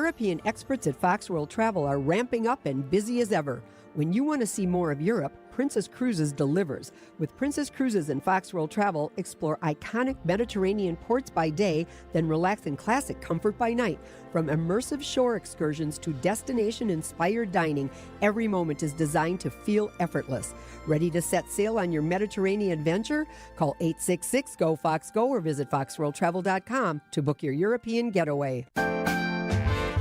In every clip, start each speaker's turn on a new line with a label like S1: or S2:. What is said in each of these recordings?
S1: European experts at Fox World Travel are ramping up and busy as ever. When you want to see more of Europe, Princess Cruises delivers. With Princess Cruises and Fox World Travel, explore iconic Mediterranean ports by day, then relax in classic comfort by night. From immersive shore excursions to destination-inspired dining, every moment is designed to feel effortless. Ready to set sail on your Mediterranean adventure? Call 866-GO-FOX-GO or visit foxworldtravel.com to book your European getaway.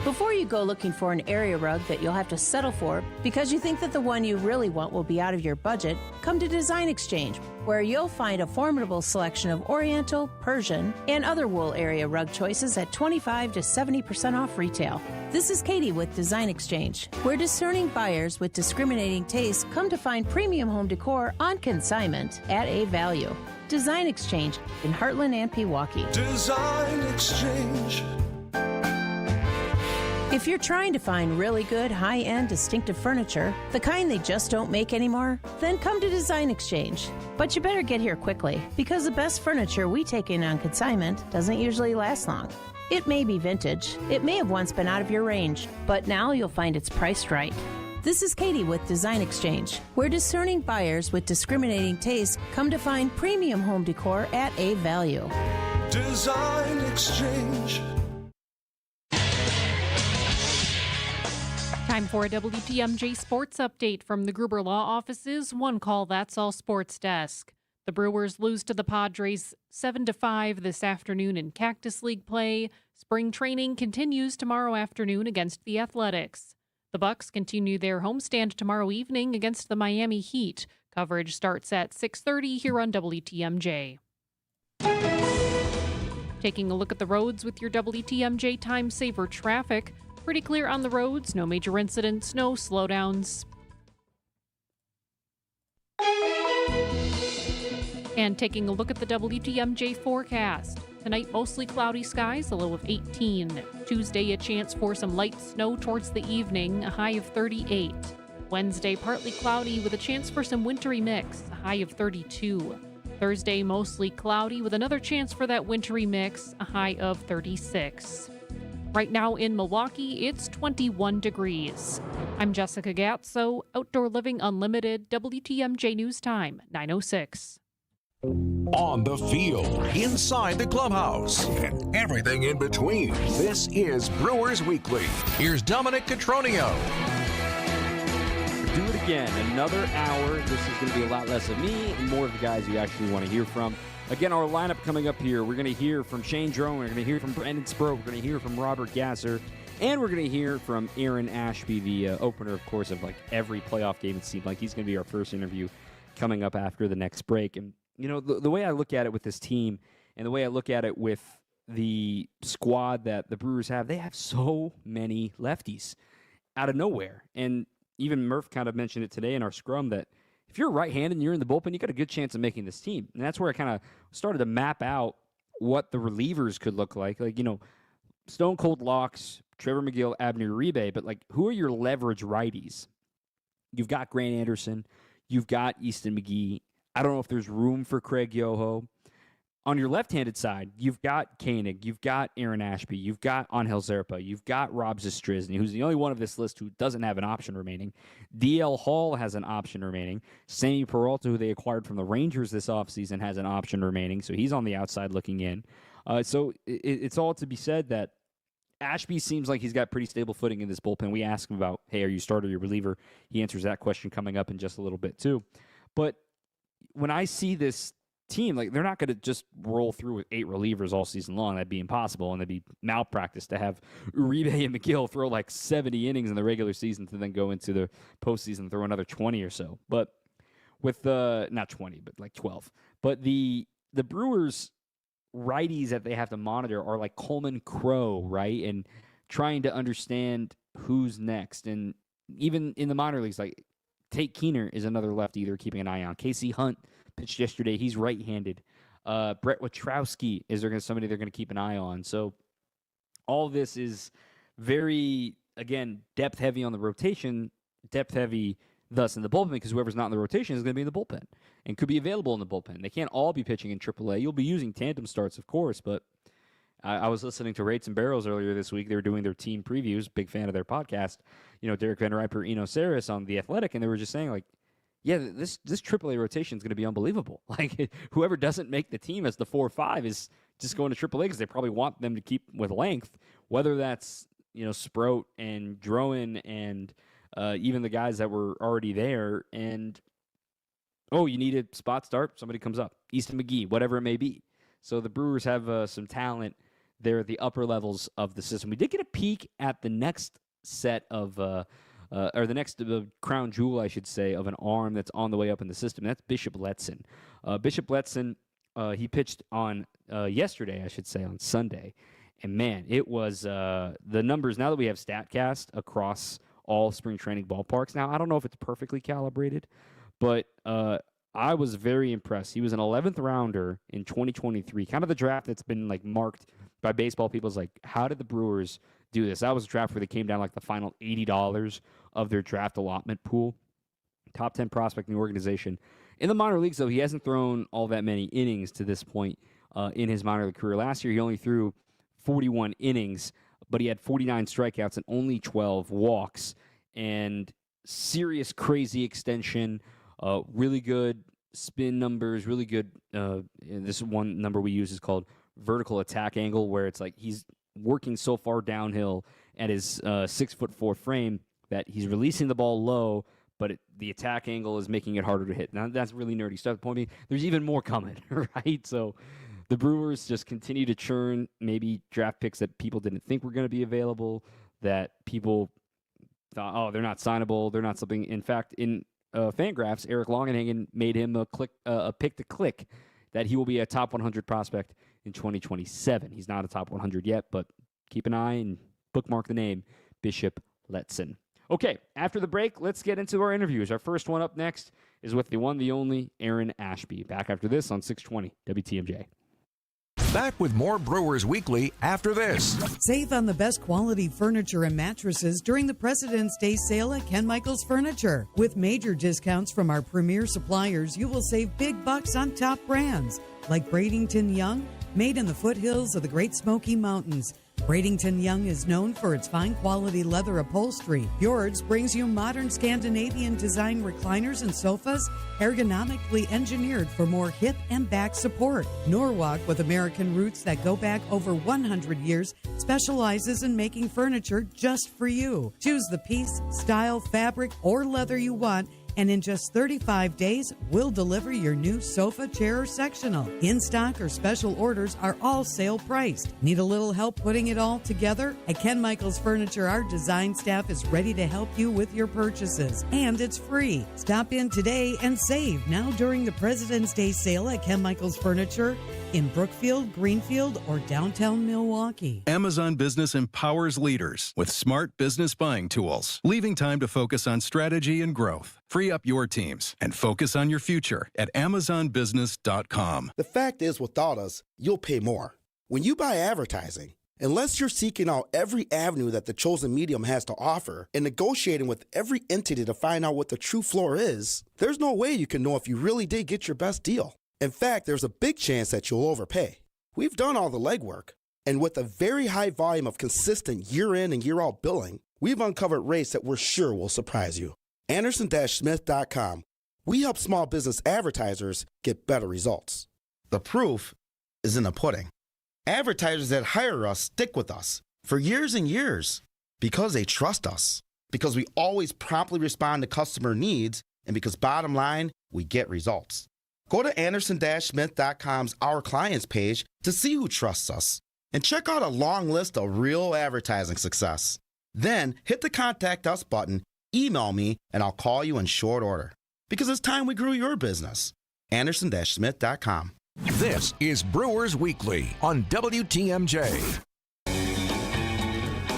S2: Before you go looking for an area rug that you'll have to settle for because you think that the one you really want will be out of your budget, come to Design Exchange, where you'll find a formidable selection of Oriental, Persian, and other wool area rug choices at 25 to 70% off retail. This is Katie with Design Exchange, where discerning buyers with discriminating tastes come to find premium home decor on consignment at a value. Design Exchange in Heartland and Pewaukee.
S3: Design Exchange.
S2: If you're trying to find really good, high-end, distinctive furniture, the kind they just don't make anymore, then come to Design Exchange. But you better get here quickly, because the best furniture we take in on consignment doesn't usually last long. It may be vintage, it may have once been out of your range, but now you'll find it's priced right. This is Katie with Design Exchange, where discerning buyers with discriminating tastes come to find premium home decor at a value.
S3: Design Exchange.
S4: Time for a WTMJ Sports Update from the Gruber Law Office's One Call That's All Sports Desk. The Brewers lose to the Padres 7-5 this afternoon in Cactus League play. Spring training continues tomorrow afternoon against the Athletics. The Bucks continue their homestand tomorrow evening against the Miami Heat. Coverage starts at 6:30 here on WTMJ. Taking a look at the roads with your WTMJ Time Saver traffic. Pretty clear on the roads, no major incidents, no slowdowns. And taking a look at the WTMJ forecast. Tonight, mostly cloudy skies, a low of 18. Tuesday, a chance for some light snow towards the evening, a high of 38. Wednesday, partly cloudy with a chance for some wintry mix, a high of 32. Thursday, mostly cloudy with another chance for that wintry mix, a high of 36. Right now in Milwaukee, it's 21 degrees. I'm Jessica Gatso, Outdoor Living Unlimited, WTMJ News Time, 9:06.
S5: On the field, inside the clubhouse, and everything in between. This is Brewers Weekly. Here's Dominic Cotroneo.
S6: Do it again. Another hour. This is going to be a lot less of me and more of the guys you actually want to hear from. Again, our lineup coming up here, we're going to hear from Shane Drone, we're going to hear from Brendan Sproat, we're going to hear from Robert Gasser, and we're going to hear from Aaron Ashby, the opener, of course, of like every playoff game. It seemed like he's going to be our first interview coming up after the next break. And, you know, the way I look at it with this team and the way I look at it with the squad that the Brewers have, they have so many lefties out of nowhere. And even Murph kind of mentioned it today in our scrum that if you're right-handed and you're in the bullpen, you got a good chance of making this team. And that's where I kind of started to map out what the relievers could look like. Like, you know, Stone Cold Locks, Trevor McGill, Abner Uribe, but like, who are your leverage righties? You've got Grant Anderson. You've got Easton McGee. I don't know if there's room for Craig Yoho. On your left-handed side, you've got Koenig, you've got Aaron Ashby, you've got Angel Zerpa, you've got Rob Zastrizny, who's the only one of this list who doesn't have an option remaining. DL Hall has an option remaining. Sammy Peralta, who they acquired from the Rangers this offseason, has an option remaining, so he's on the outside looking in. So it's all to be said that Ashby seems like he's got pretty stable footing in this bullpen. We ask him about, hey, are you starter or your reliever? He answers that question coming up in just a little bit too. But when I see this team, like, they're not going to just roll through with 8 relievers all season long. That'd be impossible, and that'd be malpractice to have Uribe and McGill throw like 70 innings in the regular season to then go into the postseason and throw another 20 or so. But with not 20, but like 12. But the Brewers righties that they have to monitor are like Coleman Crow, right? And trying to understand who's next. And even in the minor leagues, like Tate Keener is another lefty they're keeping an eye on. Casey Hunt pitched yesterday. He's right-handed. Brett Witrowski is somebody they're going to keep an eye on. So all this is very, again, depth-heavy on the rotation, depth-heavy thus in the bullpen, because whoever's not in the rotation is going to be in the bullpen and could be available in the bullpen. They can't all be pitching in AAA. You'll be using tandem starts, of course, but I was listening to Rates and Barrels earlier this week. They were doing their team previews. Big fan of their podcast. Derek Van Riper, Eno Saris on The Athletic, and they were just saying, like, yeah, this AAA rotation is going to be unbelievable. Like, whoever doesn't make the team as the 4-5 is just going to AAA because they probably want them to keep with length, whether that's, Sproat and Drowan and even the guys that were already there. And, you need a spot start, somebody comes up. Easton McGee, whatever it may be. So the Brewers have some talent there at the upper levels of the system. We did get a peek at the next set of or the next crown jewel, I should say, of an arm that's on the way up in the system. That's Bishop Letson. Bishop Letson, he pitched on yesterday, I should say, on Sunday. And, man, it was the numbers, now that we have StatCast across all spring training ballparks. Now, I don't know if it's perfectly calibrated, but I was very impressed. He was an 11th rounder in 2023, kind of the draft that's been, like, marked by baseball people as, like, how did the Brewers do this? That was a draft where they came down like the final $80 of their draft allotment pool. Top 10 prospect in the organization. In the minor leagues, though, he hasn't thrown all that many innings to this point in his minor league career. Last year, he only threw 41 innings, but he had 49 strikeouts and only 12 walks. And serious, crazy extension, really good spin numbers, really good. This one number we use is called vertical attack angle, where it's like he's working so far downhill at his 6'4" frame that he's releasing the ball low, but the attack angle is making it harder to hit. Now, that's really nerdy stuff. The point being, there's even more coming, right? So the Brewers just continue to churn maybe draft picks that people didn't think were going to be available, that people thought, oh, they're not signable, they're not something. In fact, in Fangraphs, Eric Longenhagen made him a pick to click that he will be a top 100 prospect in 2027. He's not a top 100 yet, but keep an eye and bookmark the name, Bishop Letson. Okay, after the break, let's get into our interviews. Our first one up next is with the one, the only, Aaron Ashby. Back after this on 620 WTMJ.
S5: Back with more Brewers Weekly after this.
S7: Save on the best quality furniture and mattresses during the President's Day sale at Ken Michaels Furniture. With major discounts from our premier suppliers, you will save big bucks on top brands like Bradenton Young, made in the foothills of the Great Smoky Mountains. Bradenton Young is known for its fine quality leather upholstery. Fjords brings you modern Scandinavian design recliners and sofas, ergonomically engineered for more hip and back support. Norwalk, with American roots that go back over 100 years, specializes in making furniture just for you. Choose the piece, style, fabric, or leather you want, and in just 35 days, we'll deliver your new sofa, chair, or sectional. In-stock or special orders are all sale priced. Need a little help putting it all together? At Ken Michaels Furniture, our design staff is ready to help you with your purchases, and it's free. Stop in today and save now during the President's Day sale at Ken Michaels Furniture in Brookfield, Greenfield, or downtown Milwaukee.
S8: Amazon Business empowers leaders with smart business buying tools, leaving time to focus on strategy and growth. Free up your teams and focus on your future at AmazonBusiness.com.
S9: The fact is, without us, you'll pay more. When you buy advertising, unless you're seeking out every avenue that the chosen medium has to offer and negotiating with every entity to find out what the true floor is, there's no way you can know if you really did get your best deal. In fact, there's a big chance that you'll overpay. We've done all the legwork, and with a very high volume of consistent year-in and year-out billing, we've uncovered rates that we're sure will surprise you. Anderson-Smith.com. We help small business advertisers get better results. The proof is in the pudding. Advertisers that hire us stick with us for years and years because they trust us, because we always promptly respond to customer needs, and because bottom line, we get results. Go to Anderson-Smith.com's Our Clients page to see who trusts us and check out a long list of real advertising success. Then hit the Contact Us button, email me, and I'll call you in short order. Because it's time we grew your business. Anderson-Smith.com.
S5: This is Brewers Weekly on WTMJ.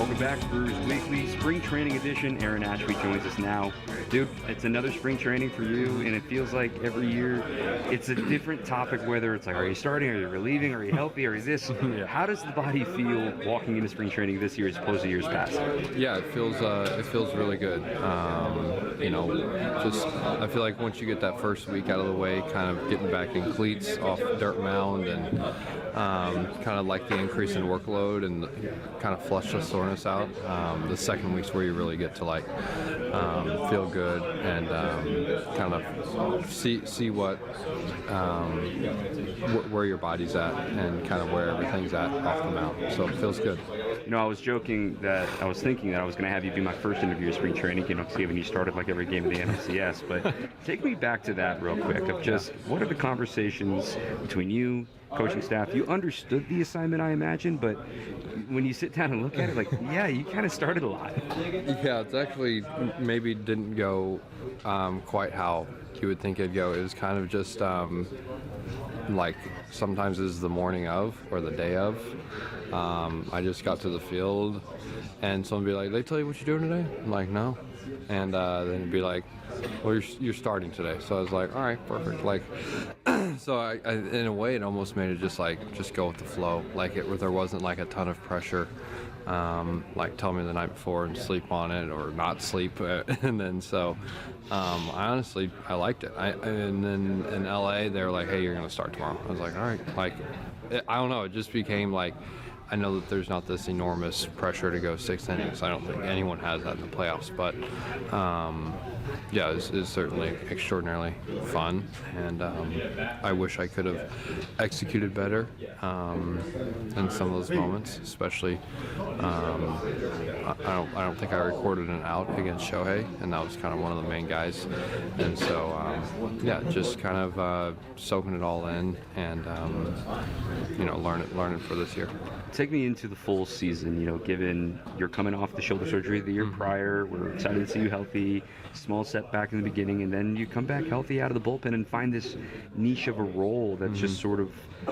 S10: Welcome back to Brewers Weekly, Spring Training Edition. Aaron Ashby joins us now. Dude, it's another spring training for you, and it feels like every year it's a different topic, whether it's like, are you starting, are you relieving, are you healthy, are you this?
S11: Yeah.
S10: How does the body feel walking into spring training this year as opposed to years past?
S11: Yeah, it feels really good. Just I feel like once you get that first week out of the way, kind of getting back in cleats off dirt mound and kind of like the increase in workload and kind of flush the soreness out. The second week's where you really get to feel good and kind of see where your body's at and kind of where everything's at off the mound. So it feels good.
S10: I was joking that I was thinking that I was going to have you do my first interview of spring training, see when you started like every game of the NLCS. But take me back to that real quick of just what are the conversations between you, coaching staff? You understood the assignment, I imagine, but when you sit down and look at it, like, yeah, you kind of started a lot.
S11: Yeah, it's actually maybe didn't go quite how you would think it'd go. It was kind of just like sometimes it's the morning of or the day of. I just got to the field and someone would be like, they tell you what you're doing today? I'm like, no. And then it'd be like, well, you're starting today. So I was like, all right, perfect. So I in a way, it almost made it just go with the flow. There wasn't like a ton of pressure. Tell me the night before and sleep on it or not sleep. And then I liked it. And then in LA, they were like, hey, you're going to start tomorrow. I was like, all right. I don't know. It just became I know that there's not this enormous pressure to go 6 innings. I don't think anyone has that in the playoffs. But, it's certainly extraordinarily fun. And I wish I could have executed better in some of those moments, especially I don't think I recorded an out against Shohei, and that was kind of one of the main guys. And so, just kind of soaking it all in and, learning for this year.
S10: Take me into the full season, given you're coming off the shoulder surgery the year prior. We're excited to see you healthy. Small setback in the beginning, and then you come back healthy out of the bullpen and find this niche of a role that's just sort of,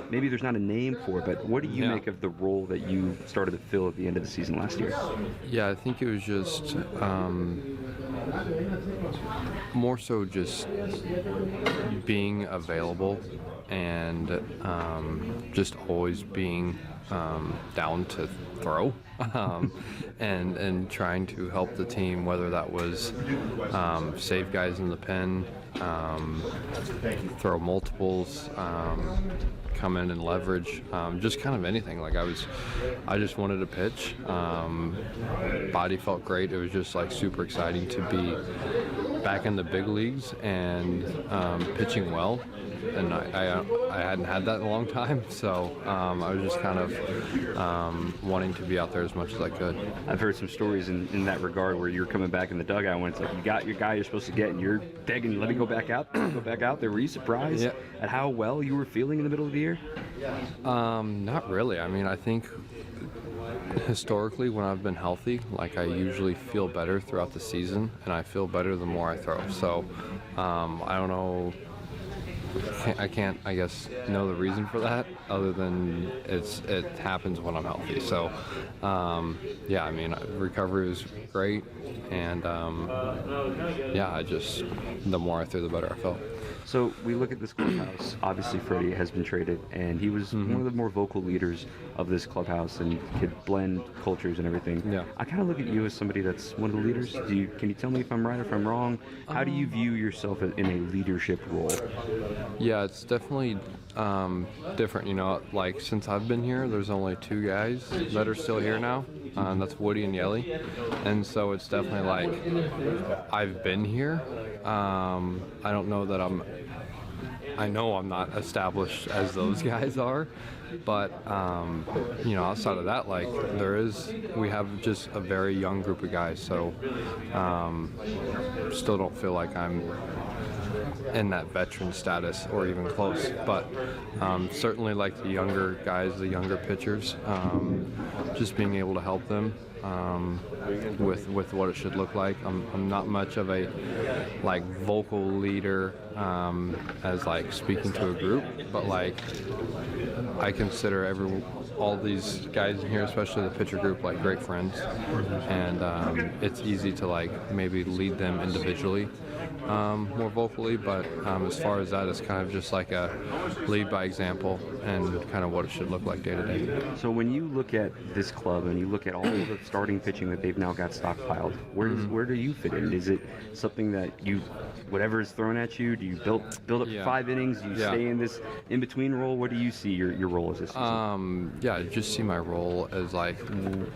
S10: maybe there's not a name for it, but what do you make of the role that you started to fill at the end of the season last year?
S11: Yeah, I think it was just more so just being available and just always being down to throw and trying to help the team, whether that was save guys in the pen, throw multiples, come in and leverage, just kind of anything. I just wanted to pitch. Body felt great. It was just super exciting to be back in the big leagues and pitching well. And I hadn't had that in a long time, so I was just kind of wanting to be out there as much as I could.
S10: I've heard some stories in that regard where you're coming back in the dugout when it's like you got your guy you're supposed to get and you're begging, let me go back out there. Were you surprised at how well you were feeling in the middle of the year?
S11: Not really. I mean, I think historically when I've been healthy, I usually feel better throughout the season, and I feel better the more I throw. So I don't know. I can't, I guess, know the reason for that other than it happens when I'm healthy. So, recovery was great, and the more I threw, the better I felt.
S10: So we look at this clubhouse. Obviously, Freddie has been traded, and he was one of the more vocal leaders of this clubhouse and could blend cultures and everything.
S11: Yeah.
S10: I kind of look at you as somebody that's one of the leaders. Can you tell me if I'm right or if I'm wrong? How do you view yourself in a leadership role?
S11: Yeah, it's definitely different. Since I've been here, there's only 2 guys that are still here now. And that's Woody and Yelly. And so it's definitely I've been here. I don't know that I know I'm not established as those guys are, but outside of that, we have just a very young group of guys, so still don't feel like I'm in that veteran status or even close, but certainly the younger guys, the younger pitchers, just being able to help them with what it should look like. I'm not much of a vocal leader as speaking to a group, but I consider all these guys in here, especially the pitcher group, like great friends, and it's easy to like maybe lead them individually more vocally, but as far as that, it's kind of just like a lead by example and kind of what it should look like day to day.
S10: So when you look at this club and you look at all the starting pitching that they've now got stockpiled, where do you fit in? Is it something that you, whatever is thrown at you, do you build up 5 innings? Do you stay in this in between role? What do you see your role as this season?
S11: I just see my role as like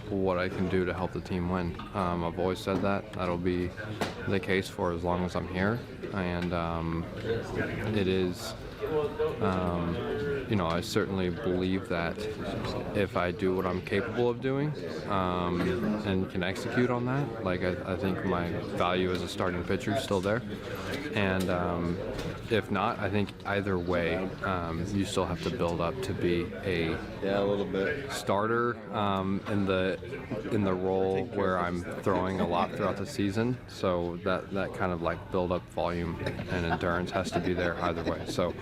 S11: what I can do to help the team win. I've always said that. That'll be the case for as long as I'm here, and it is. I certainly believe that if I do what I'm capable of doing and can execute on that, like I think my value as a starting pitcher is still there. And if not, I think either way, you still have to build up to be a little bit starter in the role where I'm throwing a lot throughout the season. So that kind of like build up volume and endurance has to be there either way. So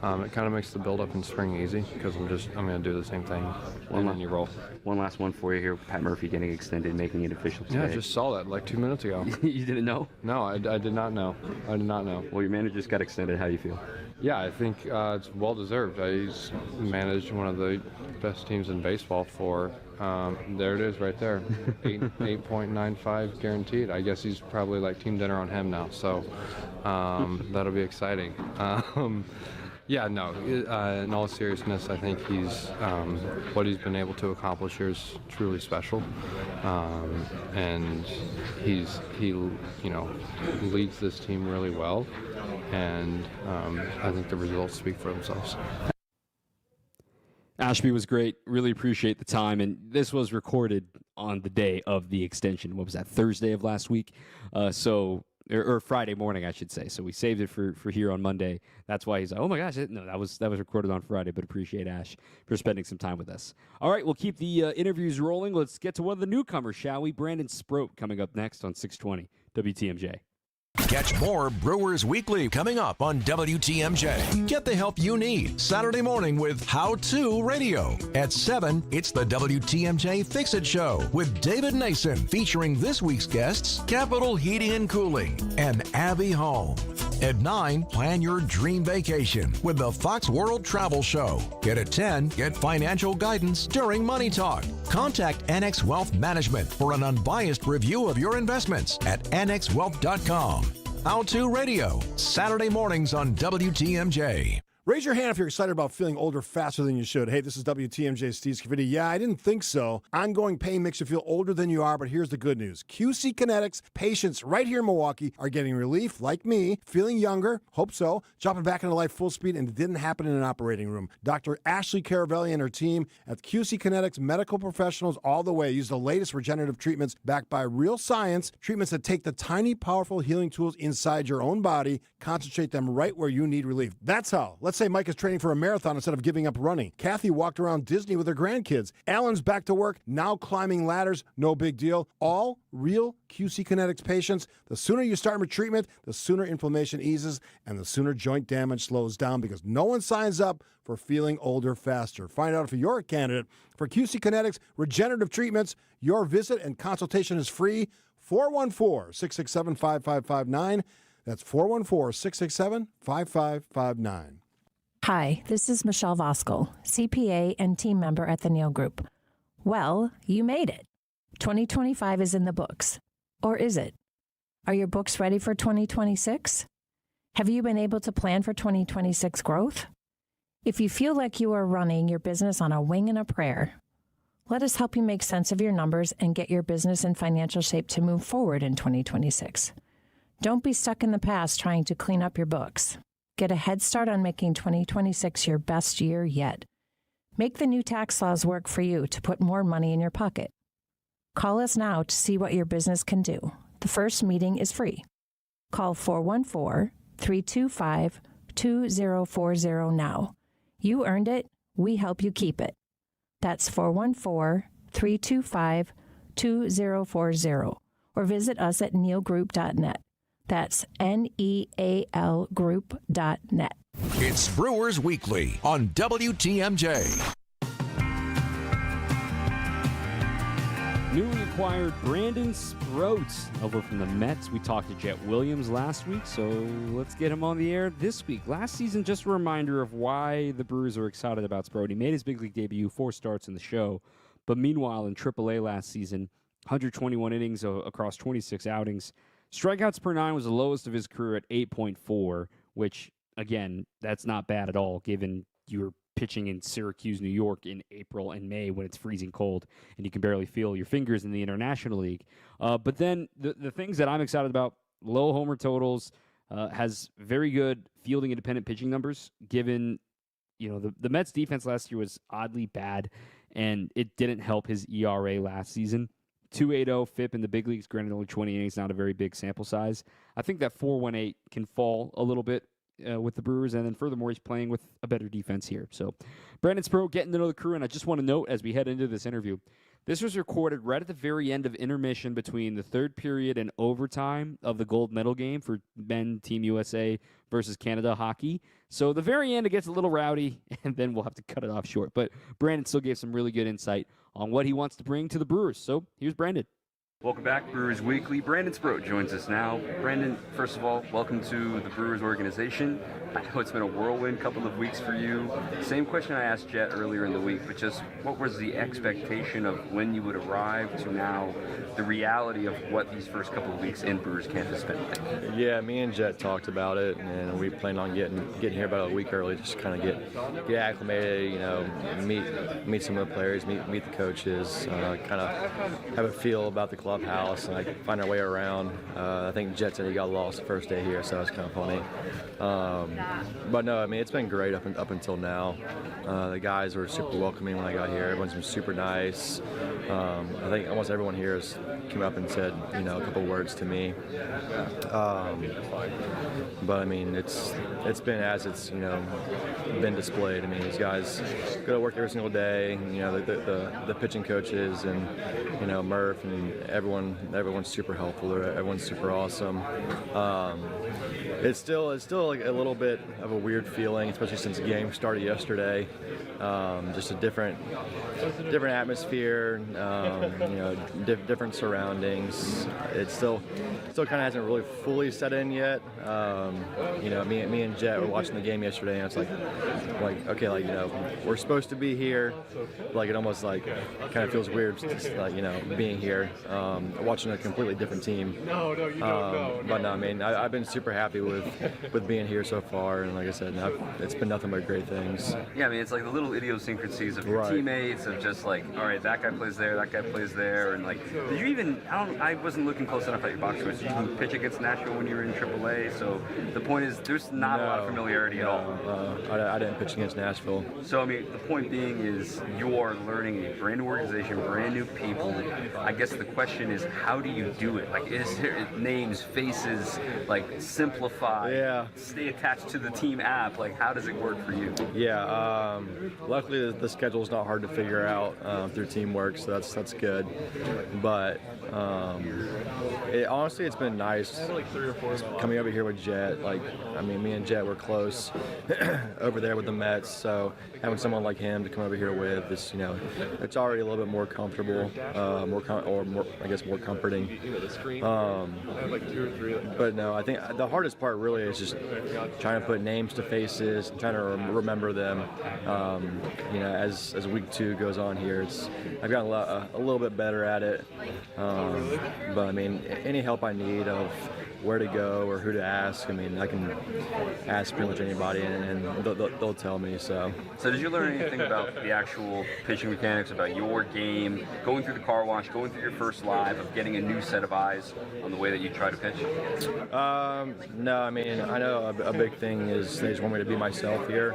S11: it kind of makes the build up in spring easy because I'm going to do the same thing in any role.
S10: One last one for you here. Pat Murphy getting extended, making it official today.
S11: Yeah, I just saw that like 2 minutes ago.
S10: You didn't know?
S11: No, I did not know. I did not know.
S10: Well, your manager just got extended. How do you feel?
S11: Yeah, I think it's well deserved. He's managed one of the best teams in baseball for, there it is right there, 8.95 guaranteed. I guess he's probably like team dinner on him now, so that'll be exciting. In all seriousness, I think what he's been able to accomplish here is truly special, and he leads this team really well, and I think the results speak for themselves.
S6: Ashby was great. Really appreciate the time. And this was recorded on the day of the extension. What was that, Thursday of last week? Or Friday morning, I should say. So we saved it for here on Monday. That's why he's like, oh my gosh, no, that was recorded on Friday. But appreciate Ash for spending some time with us. All right, we'll keep the interviews rolling. Let's get to one of the newcomers, shall we? Brandon Sproat coming up next on 620 WTMJ.
S5: Catch more Brewers Weekly coming up on WTMJ. Get the help you need Saturday morning with How To Radio. At 7, it's the WTMJ Fix-It Show with David Nason, featuring this week's guests, Capital Heating and Cooling and Abby Home. At 9, plan your dream vacation with the Fox World Travel Show. At 10, get financial guidance during Money Talk. Contact Annex Wealth Management for an unbiased review of your investments at annexwealth.com. How To Radio, Saturday mornings on WTMJ.
S12: Raise your hand if you're excited about feeling older faster than you should. Hey, this is WTMJ Steve Scavidi. Yeah, I didn't think so. Ongoing pain makes you feel older than you are, but here's the good news. QC Kinetics patients right here in Milwaukee are getting relief, like me, feeling younger, hope so, jumping back into life full speed, and it didn't happen in an operating room. Dr. Ashley Caravelli and her team at QC Kinetics medical professionals all the way use the latest regenerative treatments backed by real science, treatments that take the tiny, powerful healing tools inside your own body, concentrate them right where you need relief. That's how. Let's say Mike is training for a marathon instead of giving up running. Kathy walked around Disney with her grandkids. Alan's back to work, now climbing ladders, no big deal. All real QC Kinetics patients. The sooner you start with treatment, the sooner inflammation eases and the sooner joint damage slows down, because no one signs up for feeling older faster. Find out if you're a candidate for QC Kinetics regenerative treatments. Your visit and consultation is free. 414-667-5559. That's 414-667-5559.
S13: Hi, this is Michelle Voskel, CPA and team member at the Neal Group. Well, you made it. 2025 is in the books. Or is it? Are your books ready for 2026? Have you been able to plan for 2026 growth? If you feel like you are running your business on a wing and a prayer, let us help you make sense of your numbers and get your business in financial shape to move forward in 2026. Don't be stuck in the past trying to clean up your books. Get a head start on making 2026 your best year yet. Make the new tax laws work for you to put more money in your pocket. Call us now to see what your business can do. The first meeting is free. Call 414-325-2040 now. You earned it. We help you keep it. That's 414-325-2040. Or visit us at nealgroup.net. That's NEAL group.net.
S5: It's Brewers Weekly on WTMJ.
S6: acquired Brandon Sproat over from the Mets. We talked to Jet Williams last week, so let's get him on the air this week. Last season, just a reminder of why the Brewers are excited about Sproat. He made his big league debut, 4 starts in the show, but meanwhile in AAA last season, 121 innings across 26 outings. Strikeouts per 9 was the lowest of his career at 8.4, which, again, that's not bad at all, given you're pitching in Syracuse, New York in April and May when it's freezing cold and you can barely feel your fingers in the International League. But then the things that I'm excited about, low homer totals, has very good fielding independent pitching numbers, given the Mets defense last year was oddly bad and it didn't help his ERA last season. 2.80 FIP in the big leagues, granted only 20 innings, not a very big sample size. I think that 4.18 can fall a little bit with the Brewers, and then furthermore, he's playing with a better defense here. So, Brandon Sproat getting to know the crew, and I just want to note as we head into this interview, this was recorded right at the very end of intermission between the third period and overtime of the gold medal game for men Team USA versus Canada hockey. So, the very end, it gets a little rowdy, and then we'll have to cut it off short. But Brandon still gave some really good insight on what he wants to bring to the Brewers. So, here's Brandon.
S10: Welcome back, Brewers Weekly. Brandon Sproat joins us now. Brandon, first of all, welcome to the Brewers organization. I know it's been a whirlwind couple of weeks for you. Same question I asked Jet earlier in the week, but just what was the expectation of when you would arrive to now the reality of what these first couple of weeks in Brewers camp has been like?
S14: Yeah, me and Jet talked about it, and we planned on getting here about a week early, just to kind of get acclimated, meet some of the players, meet the coaches, kind of have a feel about the clubhouse, and find our way around. I think Jet said he got lost the first day here, so that was kind of funny. But no, I mean, it's been great up until now. The guys were super welcoming when I got here. Everyone's been super nice. I think almost everyone here has came up and said, a couple words to me. But I mean, it's been as it's been displayed. I mean, these guys go to work every single day. The pitching coaches and Murph and everyone's super helpful. Everyone's super awesome. It's still like a little bit of a weird feeling, especially since the game started yesterday. Just a different atmosphere, different surroundings. It still kind of hasn't really fully set in yet. Me and Jet were watching the game yesterday, and it's like okay, we're supposed to be here. Like it almost kind of feels weird, just being here, watching a completely different team. But no, I mean, I've been super happy with being here so far, and like I said, it's been nothing but great things.
S10: Yeah, I mean, it's like the little idiosyncrasies of your teammates, of just all right, that guy plays there, that guy plays there, and did you even? I wasn't looking close enough at your box scores. Did you pitch against Nashville when you were in AAA? So the point is, there's not a lot of familiarity at all.
S14: I didn't pitch against Nashville.
S10: So I mean, the point being is you are learning a brand new organization, brand new people. I guess the question is, how do you do it? Is there names, faces, simplify, stay attached to the team app? How does it work for you?
S14: Yeah, luckily the schedule is not hard to figure out through teamwork, so that's good. But honestly, it's been nice coming over here with Jet. Me and Jet were close over there with the Mets, so having someone like him to come over here with is, it's already a little bit more comfortable, more comforting. But no, I think the hardest part really is just trying to put names to faces and trying to remember them. As week 2 goes on here, I've gotten a little bit better at it. But I mean, any help I need of where to go or who to ask, I mean, I can ask pretty much anybody, and they'll tell me. So
S10: did you learn anything about the actual pitching mechanics, about your game, going through the car wash, going through your first live, of getting a new set of eyes on the way that you try to pitch?
S14: No, I mean, I know a big thing is they just want me to be myself here,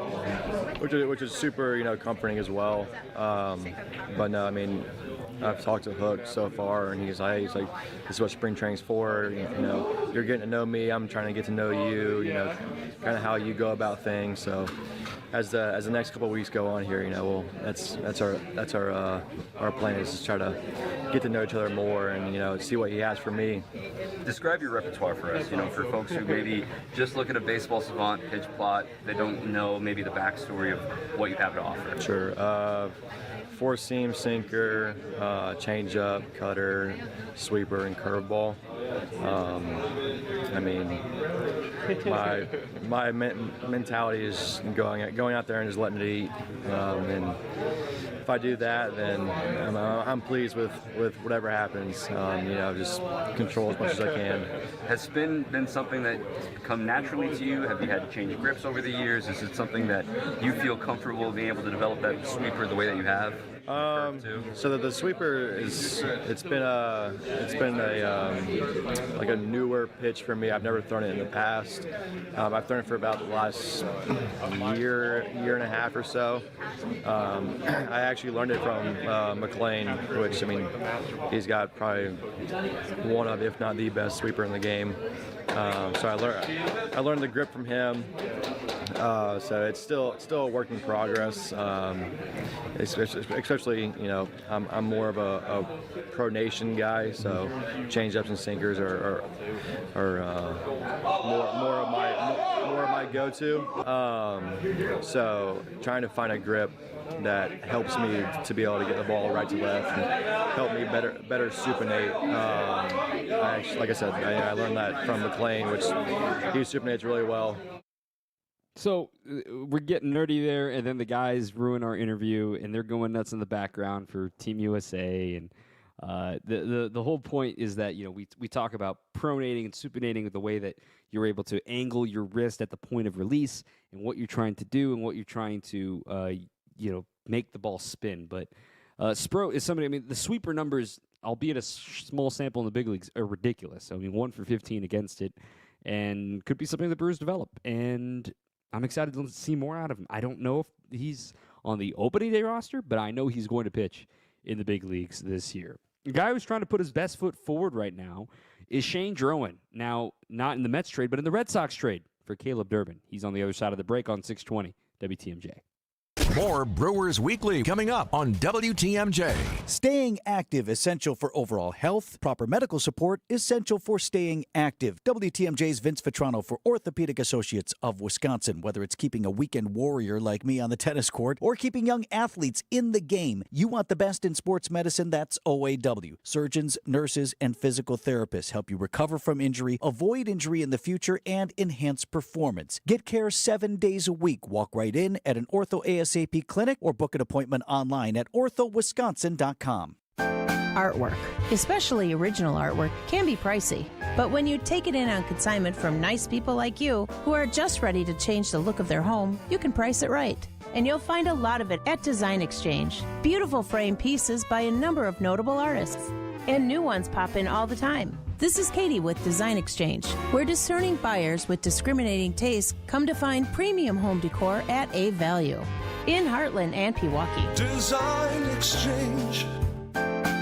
S14: which is super, comforting as well. But no, I mean, I've talked to Hook so far, and he's like, this is what spring training's for. You're getting to know me. I'm trying to get to know you. Kind of how you go about things. So, as the next couple of weeks go on here, that's our plan, is to try to get to know each other more and see what he has for me.
S10: Describe your repertoire for us. For folks who maybe just look at a baseball savant pitch plot, they don't know maybe the backstory of what you have to offer.
S14: Sure. four-seam, sinker, changeup, cutter, sweeper, and curveball. I mean, my mentality is going out there and just letting it eat. And if I do that, then I'm pleased with whatever happens. Just control as much as I can.
S10: Has spin been something that's come naturally to you? Have you had to change grips over the years? Is it something that you feel comfortable being able to develop that sweeper the way that you have?
S14: So the sweeper it's been a like a newer pitch for me. I've never thrown it in the past. I've thrown it for about the last year and a half or so. I actually learned it from McLean, which, I mean, he's got probably one of, if not the best sweeper in the game. So I learned the grip from him. So it's still a work in progress. Especially, I'm more of a pronation guy, so change-ups and sinkers are more of my go-to. So trying to find a grip that helps me to be able to get the ball right to left and help me better supinate. Like I said, I learned that from McLean, which he supinates really well.
S6: So we're getting nerdy there, and then the guys ruin our interview, and they're going nuts in the background for Team USA. And the whole point is that we talk about pronating and supinating, the way that you're able to angle your wrist at the point of release, and what you're trying to do, and what you're trying to make the ball spin. But Spro is somebody. I mean, the sweeper numbers, albeit a small sample in the big leagues, are ridiculous. I mean, 1 for 15 against it, and could be something the Brewers develop. And I'm excited to see more out of him. I don't know if he's on the opening day roster, but I know he's going to pitch in the big leagues this year. The guy who's trying to put his best foot forward right now is Shane Drowan. Now, not in the Mets trade, but in the Red Sox trade for Caleb Durbin. He's on the other side of the break on 620 WTMJ.
S5: More Brewers Weekly coming up on WTMJ.
S15: Staying active, essential for overall health. Proper medical support, essential for staying active. WTMJ's Vince Vitrano for Orthopedic Associates of Wisconsin. Whether it's keeping a weekend warrior like me on the tennis court or keeping young athletes in the game, you want the best in sports medicine, that's OAW. Surgeons, nurses, and physical therapists help you recover from injury, avoid injury in the future, and enhance performance. Get care 7 days a week. Walk right in at an Ortho ASAP clinic or book an appointment online at orthowisconsin.com.
S2: Artwork, especially original artwork, can be pricey. But when you take it in on consignment from nice people like you who are just ready to change the look of their home, you can price it right. And you'll find a lot of it at Design Exchange. Beautiful frame pieces by a number of notable artists. And new ones pop in all the time. This is Katie with Design Exchange, where discerning buyers with discriminating tastes come to find premium home decor at a value. In Heartland and Pewaukee.
S3: Design Exchange.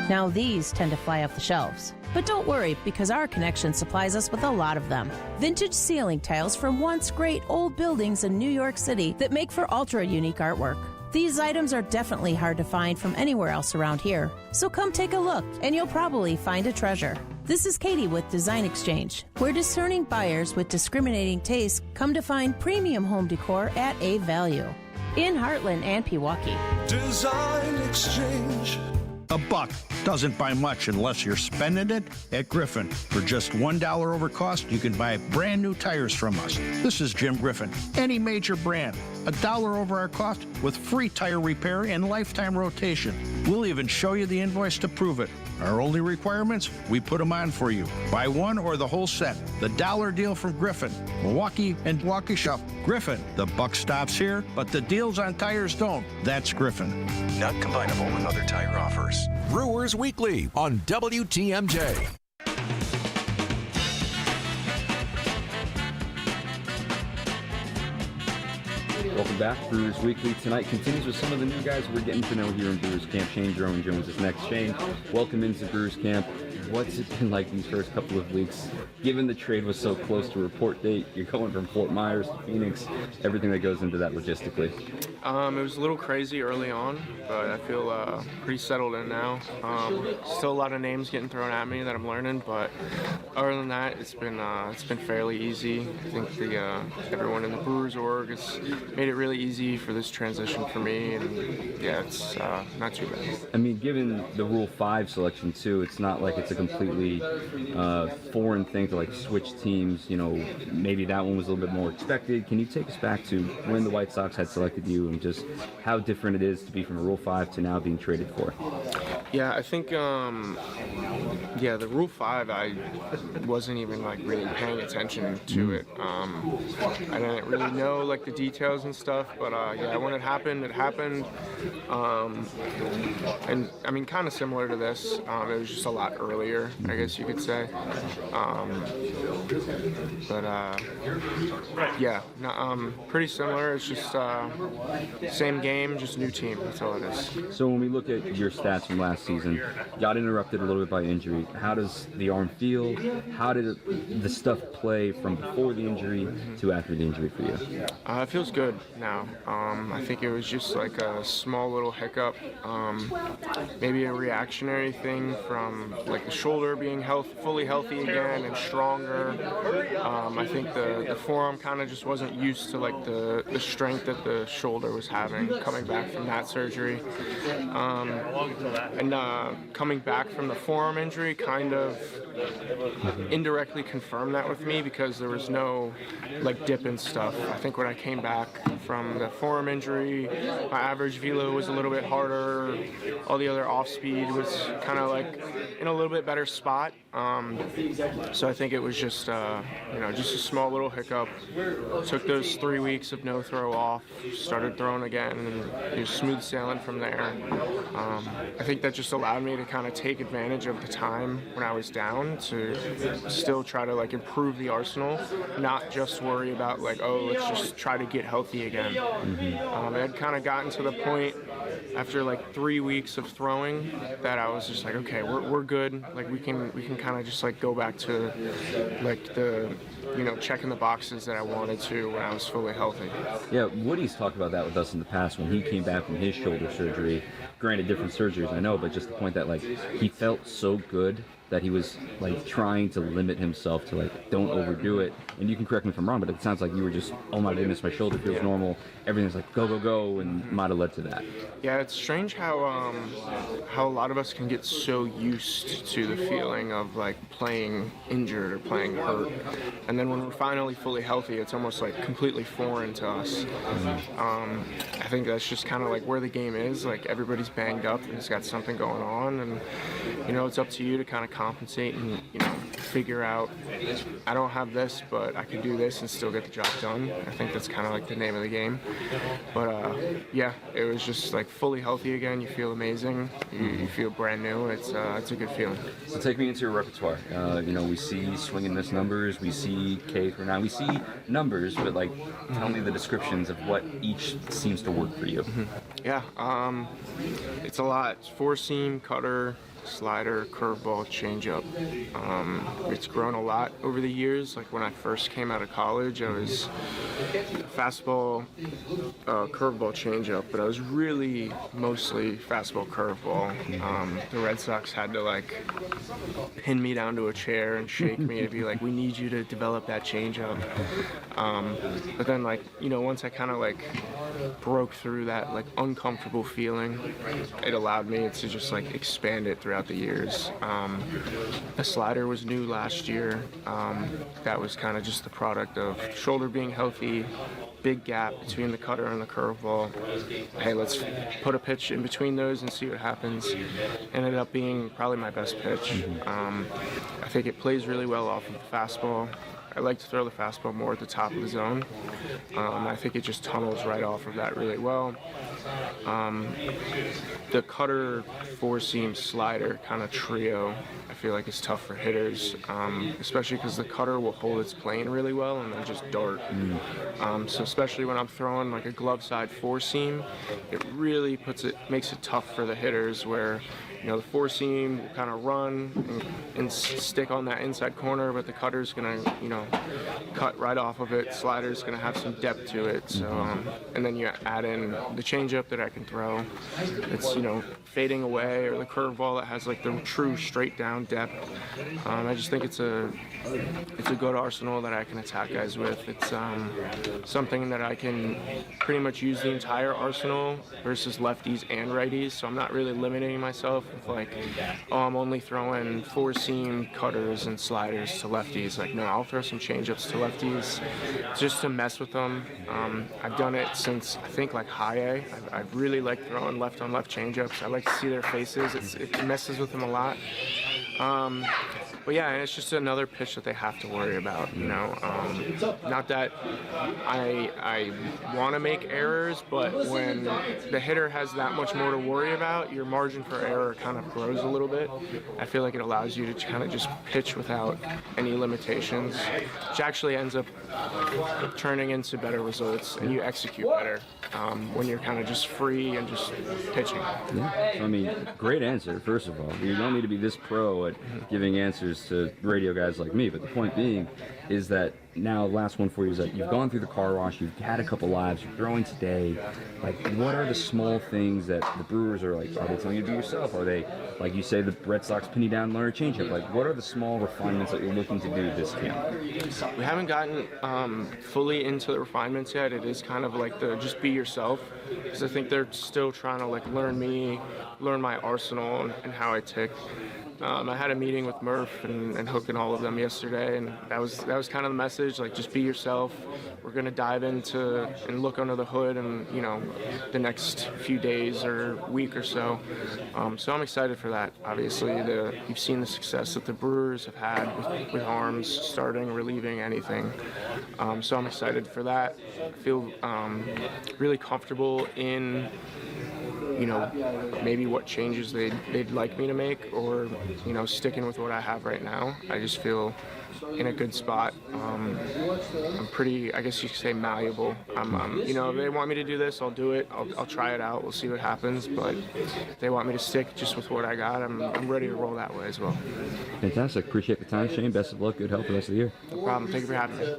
S2: Now these tend to fly off the shelves. But don't worry, because our connection supplies us with a lot of them. Vintage ceiling tiles from once great old buildings in New York City that make for ultra-unique artwork. These items are definitely hard to find from anywhere else around here. So come take a look, and you'll probably find a treasure. This is Katie with Design Exchange, where discerning buyers with discriminating tastes come to find premium home decor at a value. In Heartland and Pewaukee.
S3: Design Exchange.
S16: $1 doesn't buy much unless you're spending it at Griffin. For just $1 over cost, you can buy brand new tires from us. This is Jim Griffin. Any major brand, $1 over our cost with free tire repair and lifetime rotation. We'll even show you the invoice to prove it. Our only requirements, we put them on for you. Buy one or the whole set. The dollar deal from Griffin. Milwaukee and Waukesha. Griffin. The buck stops here, but the deals on tires don't. That's Griffin.
S5: Not combinable with other tire offers. Brewers Weekly on WTMJ.
S10: Welcome back. Brewers Weekly tonight continues with some of the new guys we're getting to know here in Brewers Camp. Shane Drowan Jones is next. Shane, welcome into Brewers Camp. what's it been like these first couple of weeks? Given the trade was so close to report date, you're going from Fort Myers to Phoenix, everything that goes into that logistically.
S17: It was a little crazy early on, but I feel pretty settled in now. Still a lot of names getting thrown at me that I'm learning, but other than that, it's been fairly easy. I think everyone in the Brewers org has made it really easy for this transition for me, and yeah, it's not too bad.
S10: I mean, given the Rule 5 selection too, it's not like it's a completely foreign thing to like switch teams. You know, maybe that one was a little bit more expected. Can you take us back to when the White Sox had selected you and just how different it is to be from a Rule 5 to now being traded for?
S17: Yeah, I think the Rule 5, I wasn't even like really paying attention to it. I didn't really know like the details and stuff, but yeah, when it happened, it happened. And I mean, kind of similar to this, it was just a lot earlier, I guess you could say. Yeah, no, pretty similar. It's just same game, just new team. That's all it is.
S10: So when we look at your stats from last season, got interrupted a little bit by injury. How does the arm feel? How did the stuff play from before the injury to after the injury for you?
S17: It feels good now. I think it was just like a small little hiccup, maybe a reactionary thing from like the shoulder being fully healthy again and stronger. I think the forearm kind of just wasn't used to like the strength that the shoulder was having coming back from that surgery. And coming back from the forearm injury kind of indirectly confirmed that with me because there was no like dip and stuff. I think when I came back from the forearm injury, my average velo was a little bit harder. All the other off speed was kind of like in a little bit better spot. So I think it was just just a small little hiccup. Took those 3 weeks of no throw off, started throwing again, and it was smooth sailing from there. I think that just allowed me to kind of take advantage of the time when I was down to still try to like improve the arsenal, not just worry about like, oh, let's just try to get healthy again. It had kind of gotten to the point after like 3 weeks of throwing that I was just like, okay, we're good. Like we can kind of just like go back to like the checking the boxes that I wanted to when I was fully healthy.
S10: Yeah, Woody's talked about that with us in the past when he came back from his shoulder surgery. Granted, different surgeries, I know, but just the point that like he felt so good that he was like trying to limit himself to like don't overdo it. And you can correct me if I'm wrong, but it sounds like you were just, oh my goodness, my shoulder feels normal. Everything's like go, and might have led to that.
S17: Yeah, it's strange how a lot of us can get so used to the feeling of like playing injured or playing hurt, and then when we're finally fully healthy, it's almost like completely foreign to us. I think that's just kind of like where the game is. Like everybody's banged up and has got something going on, and it's up to you to kind of compensate and figure out, I don't have this, but I can do this and still get the job done. I think that's kind of like the name of the game. But yeah, it was just like fully healthy again. You feel amazing. You feel brand new. It's a good feeling.
S10: So take me into your repertoire. We see swing and miss numbers. We see K for 9. We see numbers, but like, tell me the descriptions of what each seems to work for you.
S17: Yeah, it's a lot. It's four seam, cutter, slider, curveball, changeup. It's grown a lot over the years. Like when I first came out of college, I was fastball, curveball, changeup, but I was really mostly fastball, curveball. The Red Sox had to like pin me down to a chair and shake me to be like, we need you to develop that changeup. But then like, once I kind of like broke through that like uncomfortable feeling, it allowed me to just like expand it throughout the years. The slider was new last year. That was kind of just the product of shoulder being healthy, big gap between the cutter and the curveball. Hey, let's put a pitch in between those and see what happens. Ended up being probably my best pitch. I think it plays really well off of the fastball. I like to throw the fastball more at the top of the zone. I think it just tunnels right off of that really well. The cutter, four-seam, slider kind of trio, I feel like is tough for hitters, especially because the cutter will hold its plane really well and then just dart. So especially when I'm throwing like a glove side four-seam, it really makes it tough for the hitters where the four seam will kind of run and stick on that inside corner, but the cutter's gonna, cut right off of it. Slider's gonna have some depth to it. So, and then you add in the changeup that I can throw. It's, fading away, or the curveball that has like the true straight down depth. I just think it's a good arsenal that I can attack guys with. It's something that I can pretty much use the entire arsenal versus lefties and righties. So I'm not really limiting myself with like, I'm only throwing four seam cutters and sliders to lefties. Like, no, I'll throw some changeups to lefties just to mess with them. I've done it since I think like high A. I really like throwing left on left changeups. I like to see their faces. It messes with them a lot. But yeah, and it's just another pitch that they have to worry about, Not that I want to make errors, but when the hitter has that much more to worry about, your margin for error kind of grows a little bit. I feel like it allows you to kind of just pitch without any limitations, which actually ends up turning into better results, and you execute better when you're kind of just free and just pitching.
S6: Yeah. So, I mean, great answer, first of all. You don't need to be this pro at giving answers to radio guys like me, but the point being is that now the last one for you is that you've gone through the car wash, you've had a couple lives, you're throwing today. Like, what are the small things that the Brewers are like? Are they telling you to do yourself? Are they, like you say, the Red Sox pin you down and learn a changeup? Like, what are the small refinements that you're looking to do this camp?
S17: We haven't gotten fully into the refinements yet. It is kind of like the just be yourself, because I think they're still trying to like learn me, learn my arsenal and how I tick. I had a meeting with Murph and Hook and all of them yesterday, and that was kind of the message, like just be yourself. We're going to dive into and look under the hood and, the next few days or week or so. So I'm excited for that. Obviously, you've seen the success that the Brewers have had with arms, starting, relieving, anything. So I'm excited for that. I feel really comfortable in maybe what changes they'd like me to make, or, sticking with what I have right now. I just feel in a good spot. I'm pretty, I guess you could say, malleable. If they want me to do this, I'll do it. I'll try it out. We'll see what happens. But if they want me to stick just with what I got, I'm ready to roll that way as well.
S6: Fantastic. Appreciate the time, Shane. Best of luck. Good health the rest of the year.
S17: No problem. Thank you for having me.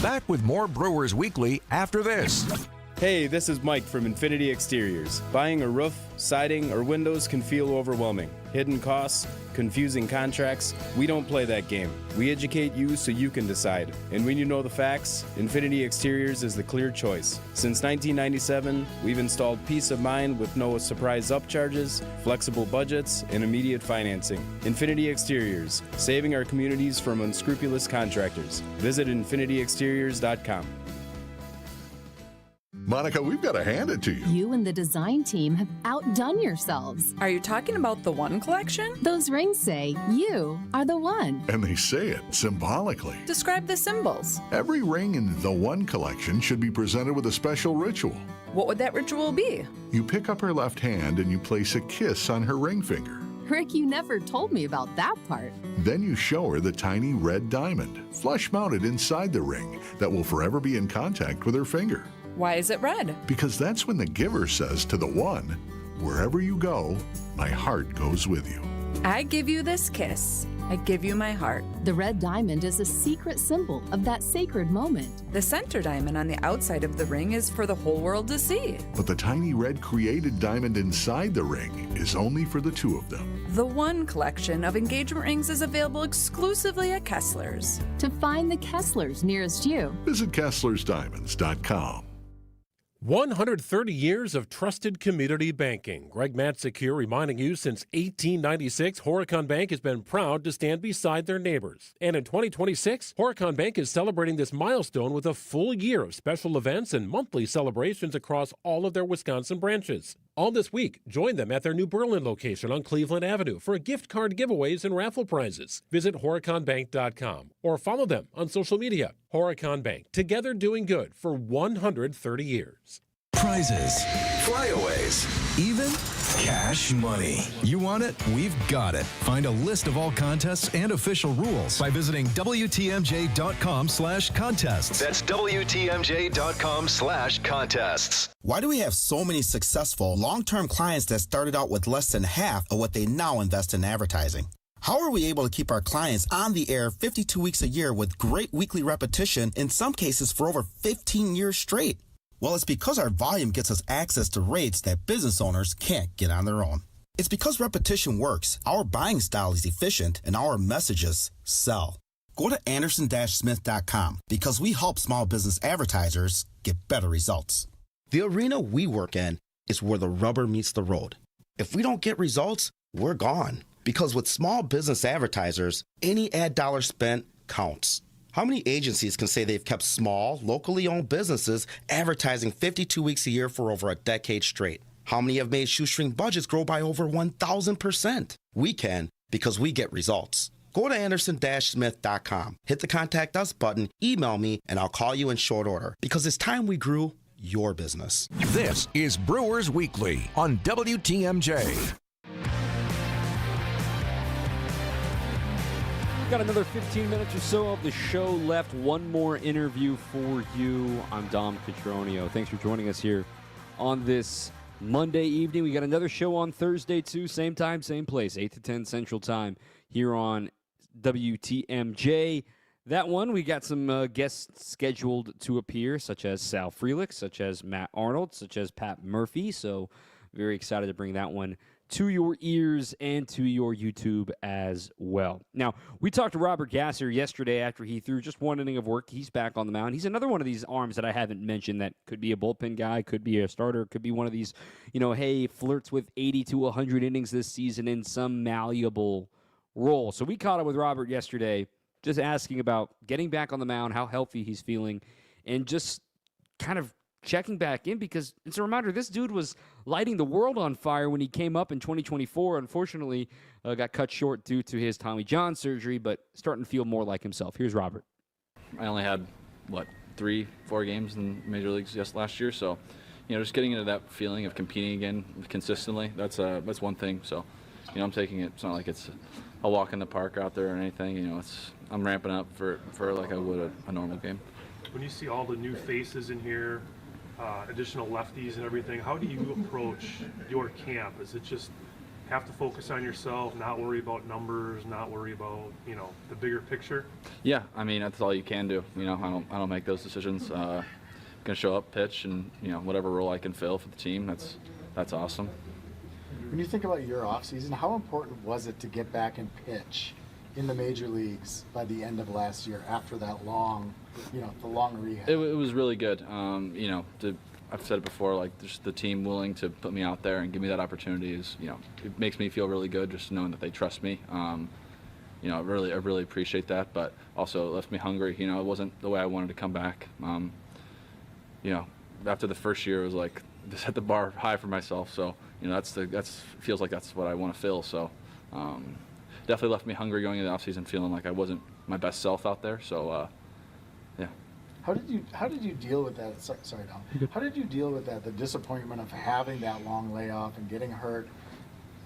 S5: Back with more Brewers Weekly after this.
S18: Hey, this is Mike from Infinity Exteriors. Buying a roof, siding, or windows can feel overwhelming. Hidden costs, confusing contracts. We don't play that game. We educate you so you can decide. And when you know the facts, Infinity Exteriors is the clear choice. Since 1997, we've installed peace of mind with no surprise upcharges, flexible budgets, and immediate financing. Infinity Exteriors, saving our communities from unscrupulous contractors. Visit infinityexteriors.com.
S19: Monica, we've got to hand it to you.
S20: You and the design team have outdone yourselves.
S21: Are you talking about the One collection?
S20: Those rings say you are the one.
S19: And they say it symbolically.
S21: Describe the symbols.
S19: Every ring in the One collection should be presented with a special ritual.
S21: What would that ritual be?
S19: You pick up her left hand and you place a kiss on her ring finger.
S20: Rick, you never told me about that part.
S19: Then you show her the tiny red diamond, flush mounted inside the ring, that will forever be in contact with her finger.
S21: Why is it red?
S19: Because that's when the giver says to the one, wherever you go, my heart goes with you.
S21: I give you this kiss. I give you my heart.
S20: The red diamond is a secret symbol of that sacred moment.
S21: The center diamond on the outside of the ring is for the whole world to see.
S19: But the tiny red created diamond inside the ring is only for the two of them.
S21: The One collection of engagement rings is available exclusively at Kessler's.
S20: To find the Kesslers nearest you,
S19: visit KesslersDiamonds.com.
S22: 130 years of trusted community banking. Greg Matzik here, reminding you since 1896, Horicon Bank has been proud to stand beside their neighbors. And in 2026, Horicon Bank is celebrating this milestone with a full year of special events and monthly celebrations across all of their Wisconsin branches. All this week, join them at their new Berlin location on Cleveland Avenue for gift card giveaways and raffle prizes. Visit HoriconBank.com or follow them on social media. Horicon Bank, together doing good for 130 years.
S1: prizes, flyaways, even cash money. You want it? We've got it. Find a list of all contests and official rules by visiting WTMJ.com/contests.
S5: That's WTMJ.com/contests.
S9: Why do we have so many successful long-term clients that started out with less than half of what they now invest in advertising? How are we able to keep our clients on the air 52 weeks a year with great weekly repetition, in some cases for over 15 years straight? Well, it's because our volume gets us access to rates that business owners can't get on their own. It's because repetition works, our buying style is efficient, and our messages sell. Go to Anderson-Smith.com because we help small business advertisers get better results. The arena we work in is where the rubber meets the road. If we don't get results, we're gone. Because with small business advertisers, any ad dollar spent counts. How many agencies can say they've kept small, locally owned businesses advertising 52 weeks a year for over a decade straight? How many have made shoestring budgets grow by over 1,000%? We can, because we get results. Go to Anderson-Smith.com, hit the Contact Us button, email me, and I'll call you in short order. Because it's time we grew your business.
S5: This is Brewers Weekly on WTMJ.
S6: Got another 15 minutes or so of the show left. One more interview for you. I'm Dom Cotroneo. Thanks for joining us here on this Monday evening. We got another show on Thursday, too. Same time, same place, 8 to 10 Central Time here on WTMJ. That one, we got some guests scheduled to appear, such as Sal Frelick, such as Matt Arnold, such as Pat Murphy. So very excited to bring that one to your ears and to your YouTube as well. Now, we talked to Robert Gasser yesterday after he threw just one inning of work. He's back on the mound. He's another one of these arms that I haven't mentioned that could be a bullpen guy, could be a starter, could be one of these, hey, flirts with 80 to 100 innings this season in some malleable role. So we caught up with Robert yesterday, just asking about getting back on the mound, how healthy he's feeling, and just kind of checking back in, because it's a reminder, this dude was lighting the world on fire when he came up in 2024. Unfortunately, got cut short due to his Tommy John surgery, but starting to feel more like himself. Here's Robert.
S4: I only had, 3-4 games in Major Leagues last year, so, just getting into that feeling of competing again consistently, that's one thing. So, I'm taking it, it's not like it's a walk in the park out there or anything. I'm ramping up for like I would a normal game.
S23: When you see all the new faces in here, additional lefties and everything, how do you approach your camp? Is it just have to focus on yourself, not worry about numbers, not worry about the bigger picture?
S4: Yeah, that's all you can do. I don't make those decisions. Gonna show up, pitch, and whatever role I can fill for the team. That's awesome.
S24: When you think about your off season, how important was it to get back and pitch in the major leagues by the end of last year after that long, the long rehab?
S4: It was really good. I've said it before, just the team willing to put me out there and give me that opportunity is, it makes me feel really good just knowing that they trust me. I really appreciate that, but also it left me hungry. It wasn't the way I wanted to come back. After the first year, it was like just set the bar high for myself. So, that's feels like that's what I want to feel. So, definitely left me hungry going into the offseason, feeling like I wasn't my best self out there. So, yeah.
S24: How did you deal with that? Sorry, Dom. How did you deal with that? The disappointment of having that long layoff and getting hurt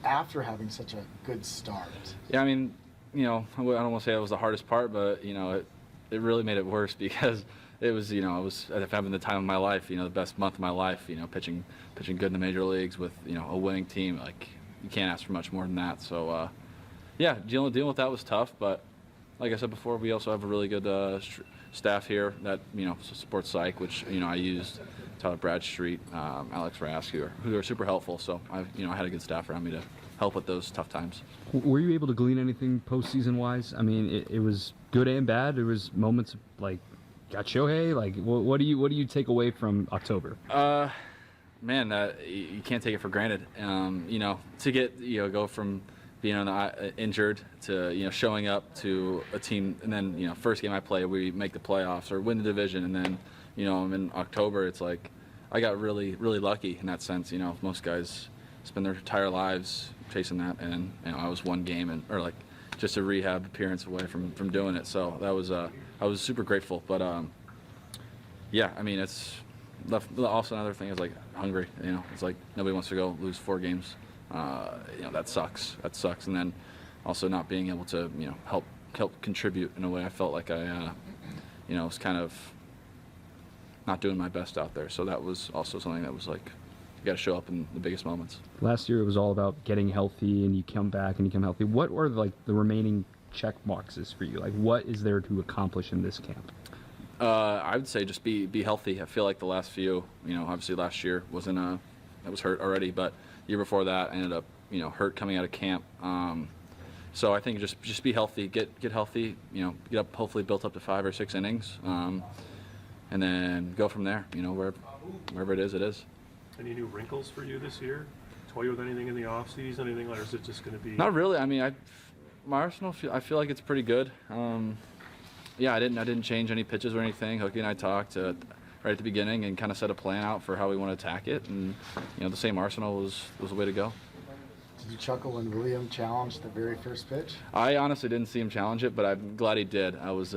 S24: after having such a good start.
S4: Yeah, I don't want to say it was the hardest part, but it really made it worse because it was I was having the time of my life. The best month of my life. Pitching good in the major leagues with a winning team. Like, you can't ask for much more than that. So. Yeah, dealing with that was tough, but like I said before, we also have a really good staff here that supports psych, which I used Tyler Bradstreet, Alex Rask, who are super helpful. So I had a good staff around me to help with those tough times.
S6: Were you able to glean anything postseason wise? It was good and bad. There was moments like got Shohei. Like, what do you take away from October?
S4: Man, you can't take it for granted. To get go from being injured to showing up to a team, and then first game I play we make the playoffs or win the division, and then in October it's like I got really lucky in that sense. Most guys spend their entire lives chasing that, and I was one game or just a rehab appearance away from doing it. So that was I was super grateful, but yeah, it's Also, another thing is like hungry. It's like nobody wants to go lose 4 games. That sucks. And then also not being able to help contribute in a way. I felt like I was kind of not doing my best out there. So that was also something that was like, you got to show up in the biggest moments.
S6: Last year it was all about getting healthy, and you come back and you come healthy. What are like the remaining check boxes for you? Like, what is there to accomplish in this camp?
S4: I would say just be healthy. I feel like the last few, obviously last year I was hurt already, but the year before that I ended up, hurt coming out of camp. So I think just be healthy, get healthy, get up, hopefully built up to 5 or 6 innings, and then go from there. Wherever it is, it is.
S23: Any new wrinkles for you this year? Toy with anything in the off season, anything, or is it just going to be?
S4: Not really. I mean, my arsenal, I feel like it's pretty good. Yeah, I didn't change any pitches or anything. Hookie and I talked right at the beginning and kind of set a plan out for how we want to attack it, and the same arsenal was the way to go.
S24: Did you chuckle when William challenged the very first pitch?
S4: I honestly didn't see him challenge it, but I'm glad he did. I was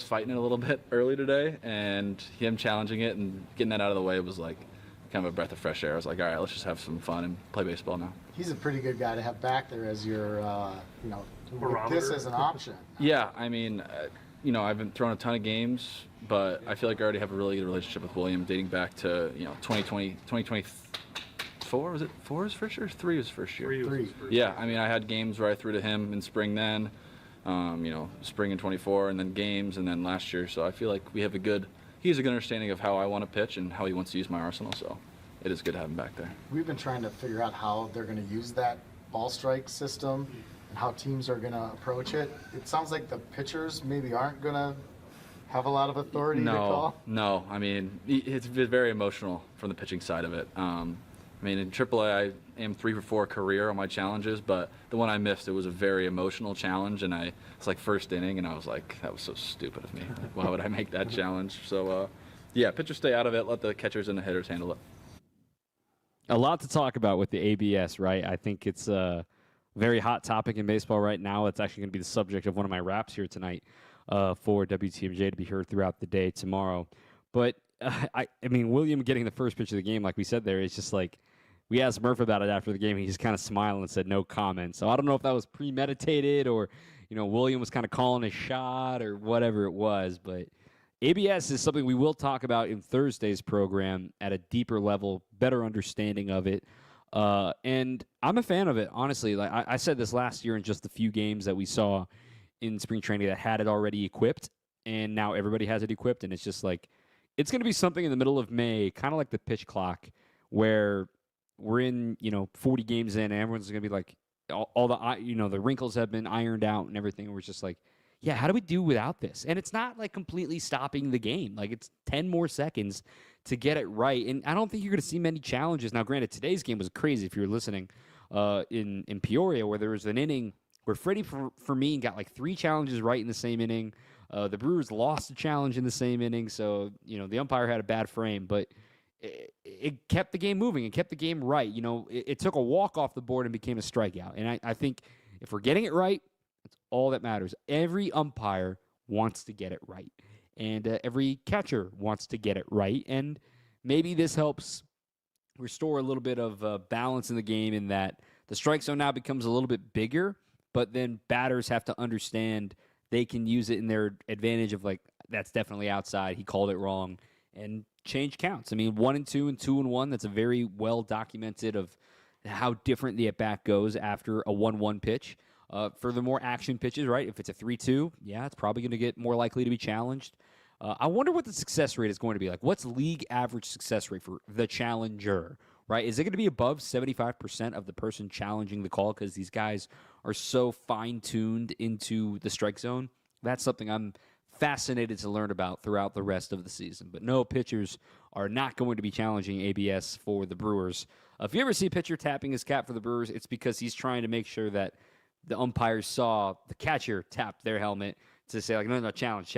S4: fighting it a little bit early today, and him challenging it and getting that out of the way was like kind of a breath of fresh air. I was like, all right, let's just have some fun and play baseball now.
S24: He's a pretty good guy to have back there as your, with this as an option.
S4: Yeah, I mean, I haven't thrown a ton of games, but I feel like I already have a really good relationship with William dating back to 2024. Was it 4 his first year? 3 his first year.
S24: 3.
S4: Yeah, I mean, I had games where I threw to him in spring then, spring in 24, and then games, and then last year. So I feel like he has a good understanding of how I want to pitch and how he wants to use my arsenal. So it is good to have him back there.
S24: We've been trying to figure out how they're going to use that ball strike system and how teams are going to approach it. It sounds like the pitchers maybe aren't going to have a lot of authority to call.
S4: No. I mean, it's very emotional from the pitching side of it. I mean, in AAA, I am 3 for 4 career on my challenges, but the one I missed, it was a very emotional challenge, and it's like first inning, and I was like, that was so stupid of me. Why would I make that challenge? So, yeah, pitchers stay out of it. Let the catchers and the hitters handle it.
S6: A lot to talk about with the ABS, right? I think it's a very hot topic in baseball right now. It's actually going to be the subject of one of my raps here tonight for WTMJ to be heard throughout the day tomorrow. But, I mean, William getting the first pitch of the game, like we said there, is just like, we asked Murph about it after the game, and he just kind of smiled and said no comment. So I don't know if that was premeditated or, William was kind of calling a shot or whatever it was. But ABS is something we will talk about in Thursday's program at a deeper level, better understanding of it. And I'm a fan of it, honestly. Like I said this last year in just the few games that we saw in spring training that had it already equipped, and now everybody has it equipped. And it's just like, it's going to be something in the middle of May, kind of like the pitch clock, where we're in, 40 games in, and everyone's going to be like, all the, the wrinkles have been ironed out and everything. And we're just like, yeah, how do we do without this? And it's not like completely stopping the game. Like, it's 10 more seconds to get it right. And I don't think you're going to see many challenges. Now, granted, today's game was crazy if you were listening in Peoria, where there was an inning where Freddie Fermin got like 3 challenges right in the same inning. The Brewers lost a challenge in the same inning. So, the umpire had a bad frame, but it kept the game moving and kept the game right. It took a walk off the board and became a strikeout. And I think if we're getting it right, that's all that matters. Every umpire wants to get it right. And every catcher wants to get it right. And maybe this helps restore a little bit of balance in the game, in that the strike zone now becomes a little bit bigger, but then batters have to understand they can use it in their advantage of, like, that's definitely outside. He called it wrong. And change counts. I mean, 1-2 and 2-1, that's a very well documented of how different the at-bat goes after a 1-1 pitch. For the more action pitches, right, if it's a 3-2, yeah, it's probably going to get more likely to be challenged. I wonder what the success rate is going to be like. What's league average success rate for the challenger, right? Is it going to be above 75% of the person challenging the call because these guys are so fine-tuned into the strike zone? That's something I'm fascinated to learn about throughout the rest of the season. But no, pitchers are not going to be challenging ABS for the Brewers. If you ever see a pitcher tapping his cap for the Brewers, it's because he's trying to make sure that the umpires saw the catcher tap their helmet to say, like, no, challenge.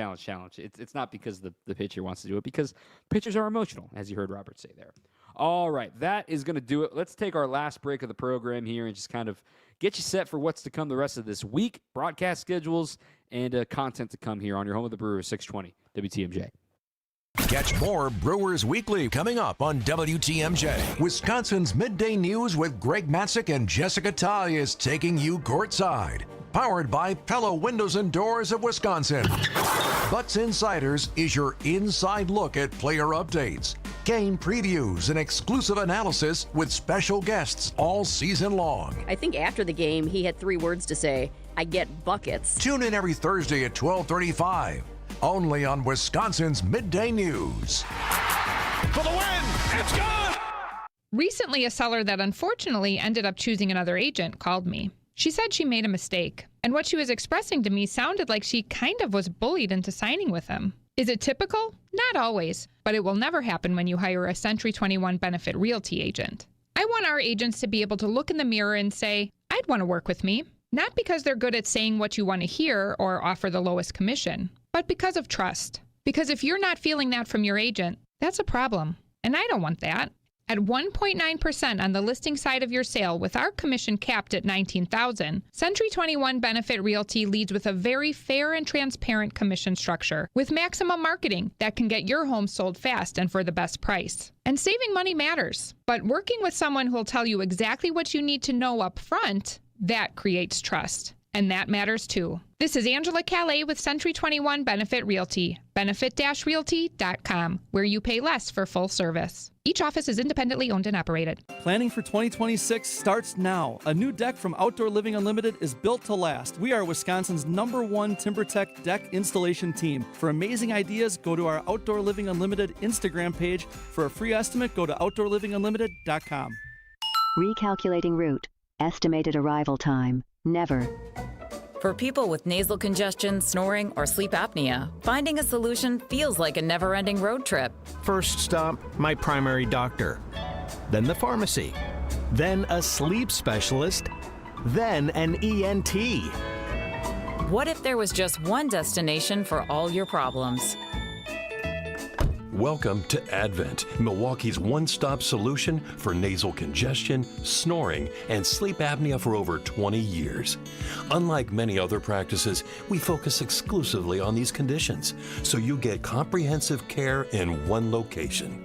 S6: It's not because the pitcher wants to do it, because pitchers are emotional, as you heard Robert say there. All right, that is going to do it. Let's take our last break of the program here and just kind of get you set for what's to come the rest of this week, broadcast schedules, and content to come here on your home of the Brewers, 620 WTMJ.
S5: Catch more Brewers Weekly coming up on WTMJ. Wisconsin's Midday News with Greg Matzik and Jessica Ty is taking you courtside. Powered by Pella Windows and Doors of Wisconsin. Butts Insiders is your inside look at player updates, game previews, and exclusive analysis with special guests all season long.
S7: I think after the game, he had 3 words to say: I get buckets.
S5: Tune in every Thursday at 12:35, only on Wisconsin's Midday News.
S8: For the win! It's gone!
S11: Recently, a seller that unfortunately ended up choosing another agent called me. She said she made a mistake, and what she was expressing to me sounded like she kind of was bullied into signing with him. Is it typical? Not always, but it will never happen when you hire a Century 21 Benefit Realty agent. I want our agents to be able to look in the mirror and say, I'd want to work with me. Not because they're good at saying what you want to hear or offer the lowest commission, but because of trust. Because if you're not feeling that from your agent, that's a problem, and I don't want that. At 1.9% on the listing side of your sale with our commission capped at $19,000, Century 21 Benefit Realty leads with a very fair and transparent commission structure with maximum marketing that can get your home sold fast and for the best price. And saving money matters, but working with someone who'll tell you exactly what you need to know up front, that creates trust. And that matters too. This is Angela Calais with Century 21 Benefit Realty, benefit-realty.com, where you pay less for full service. Each office is independently owned and operated.
S12: Planning for 2026 starts now. A new deck from Outdoor Living Unlimited is built to last. We are Wisconsin's #1 TimberTech deck installation team. For amazing ideas, go to our Outdoor Living Unlimited Instagram page. For a free estimate, go to outdoorlivingunlimited.com.
S25: Recalculating route. Estimated arrival time. Never.
S26: For people with nasal congestion, snoring, or sleep apnea, finding a solution feels like a never-ending road trip.
S27: First stop, my primary doctor. Then the pharmacy. Then a sleep specialist. Then an ENT.
S26: What if there was just one destination for all your problems?
S28: Welcome to Advent, Milwaukee's one-stop solution for nasal congestion, snoring, and sleep apnea for over 20 years. Unlike many other practices, we focus exclusively on these conditions, so you get comprehensive care in one location.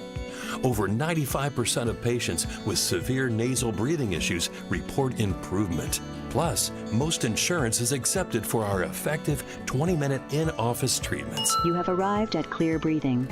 S28: Over 95% of patients with severe nasal breathing issues report improvement. Plus, most insurance is accepted for our effective 20-minute in-office treatments.
S25: You have arrived at Clear Breathing.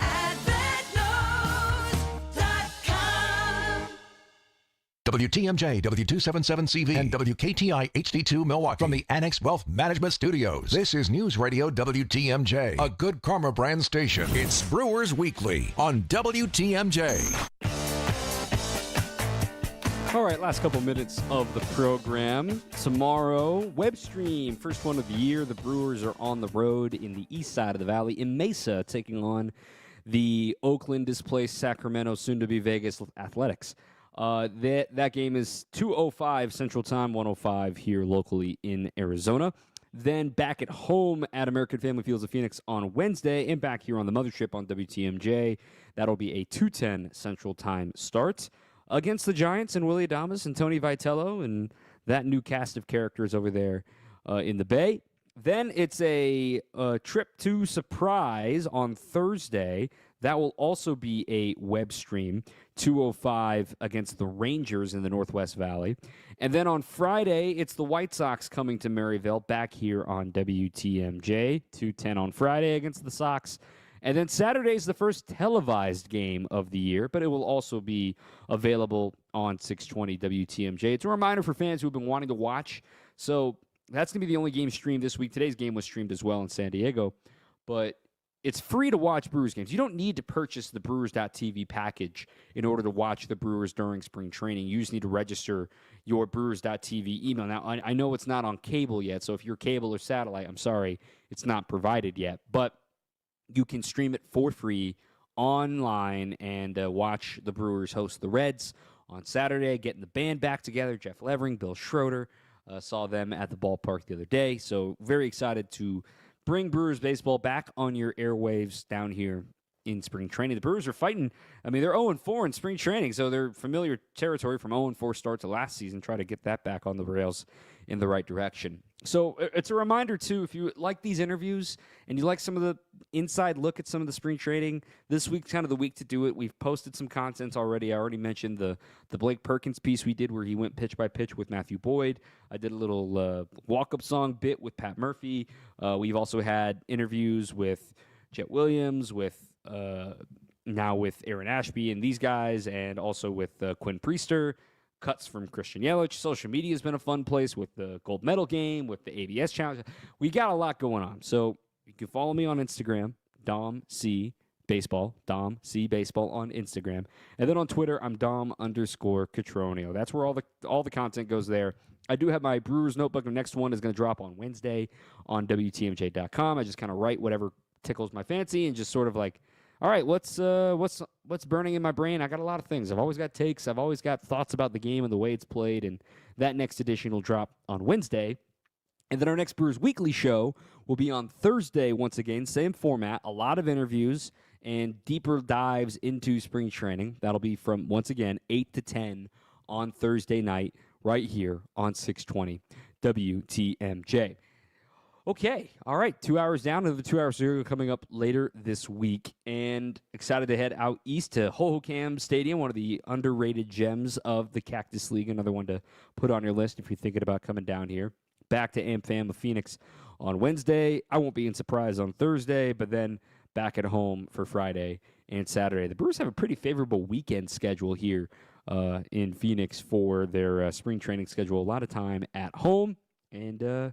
S5: WTMJ, W277CV, and WKTI HD2 Milwaukee from the Annex Wealth Management Studios. This is News Radio WTMJ, a Good Karma brand station. It's Brewers Weekly on WTMJ.
S6: All right, last couple minutes of the program. Tomorrow, web stream, first one of the year. The Brewers are on the road in the east side of the valley in Mesa, taking on the Oakland displaced Sacramento, soon-to-be Vegas Athletics. That game is 2:05 Central Time, 1:05 here locally in Arizona. Then back at home at American Family Fields of Phoenix on Wednesday, and back here on the mothership on WTMJ. That'll be a 2:10 Central Time start against the Giants and Willie Adames and Tony Vitello and that new cast of characters over there in the Bay. Then it's a trip to Surprise on Thursday. That will also be a web stream, 2:05 against the Rangers in the Northwest Valley. And then on Friday, it's the White Sox coming to Maryville back here on WTMJ, 2:10 on Friday against the Sox. And then Saturday is the first televised game of the year, but it will also be available on 620 WTMJ. It's a reminder for fans who have been wanting to watch. So that's going to be the only game streamed this week. Today's game was streamed as well in San Diego. But it's free to watch Brewers games. You don't need to purchase the Brewers.tv package in order to watch the Brewers during spring training. You just need to register your Brewers.tv email. Now, I know it's not on cable yet, so if you're cable or satellite, I'm sorry, it's not provided yet. But you can stream it for free online and watch the Brewers host the Reds on Saturday, getting the band back together. Jeff Levering, Bill Schroeder, saw them at the ballpark the other day. So very excited to bring Brewers baseball back on your airwaves down here in spring training. The Brewers are fighting. I mean, they're 0-4 in spring training, so they're familiar territory from 0-4 start to last season. Try to get that back on the rails in the right direction. So it's a reminder, too, if you like these interviews and you like some of the inside look at some of the spring training, this week's kind of the week to do it. We've posted some content already. I already mentioned the Blake Perkins piece we did where he went pitch by pitch with Matthew Boyd. I did a little walk-up song bit with Pat Murphy. We've also had interviews with Jet Williams, now with Aaron Ashby and these guys, and also with Quinn Priester. Cuts from Christian Yelich. Social media has been a fun place with the gold medal game, with the ABS challenge. We got a lot going on. So you can follow me on Instagram, Dom C Baseball on Instagram. And then on Twitter, I'm Dom_Cotroneo. That's where all the content goes there. I do have my Brewers Notebook. The next one is going to drop on Wednesday on WTMJ.com. I just kind of write whatever tickles my fancy and just sort of like, all right, what's burning in my brain? I got a lot of things. I've always got takes. I've always got thoughts about the game and the way it's played, and that next edition will drop on Wednesday. And then our next Brewers Weekly show will be on Thursday once again, same format, a lot of interviews and deeper dives into spring training. That'll be from, once again, 8 to 10 on Thursday night right here on 620 WTMJ. Okay, all right, 2 hours down to the 2-hour serial coming up later this week, and excited to head out east to Hohokam Stadium, one of the underrated gems of the Cactus League, another one to put on your list if you're thinking about coming down here. Back to AmFam of Phoenix on Wednesday. I won't be in surprise on Thursday, but then back at home for Friday and Saturday. The Brewers have a pretty favorable weekend schedule here in Phoenix for their spring training schedule. A lot of time at home, and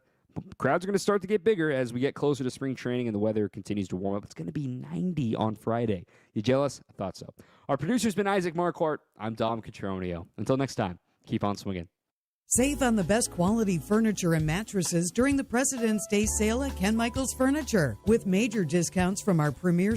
S6: crowds are going to start to get bigger as we get closer to spring training and the weather continues to warm up. It's going to be 90 on Friday. You jealous? I thought so. Our producer's been Isaac Marquardt. I'm Dom Cotroneo. Until next time, keep on swinging.
S2: Save on the best quality furniture and mattresses during the President's Day sale at Ken Michaels Furniture with major discounts from our premier